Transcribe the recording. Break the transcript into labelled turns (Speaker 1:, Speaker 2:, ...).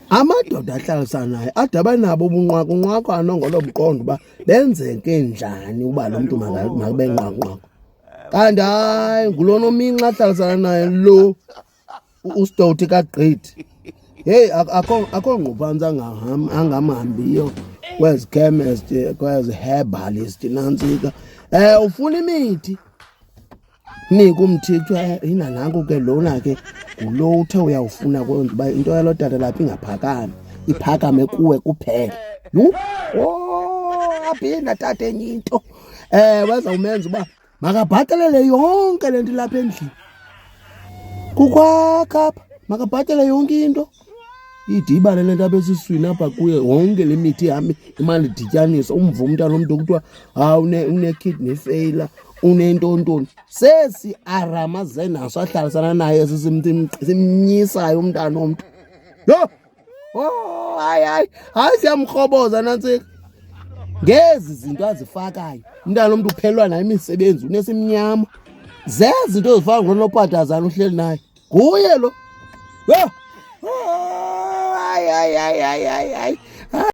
Speaker 1: Amadoda ahlalisana naye ade abanabo ubunqwakunqwakwana ngolobuqondo uba benzeke njani uba lo mntu makube nqwanqwako. Kanti hayi ngulona ominxa ahlalisana naye lo uStoti kaGqithi. Heyi akho ngquphantsi angamhambiyo kwezi chemist kwezi herbalist nantsika. Ufuna imithi nika umthi kuthiwa yina nanku ke lona ke ngulo uthe uyawufuna kwenza uba into yalo tata lapha ingaphakami iphakame kuwe kuphela. Yhu, aphinda tata enye into wezawumenza uba makabhatalele yonke le nto ilapha endlini. Kukwakho apha makabhatale yonke into idibane le nto apha esiswini apha kuye yonke le mithi ihambe imali idityaniswa. Umva umntana omntu kuthiwa une-kidney failure unentontoni sesi aramaze naso ahlalisana naye simnyisayo umntana omntu. Yho, hayi siyamkroboza nantsika ngezi zinto azifakayo. Umntana omntu uphelelwa nayo imisebenzi unesimnyama. Zezi zinto zifaka ngonopatazana uhleli naye nguye lo. Yho, hayi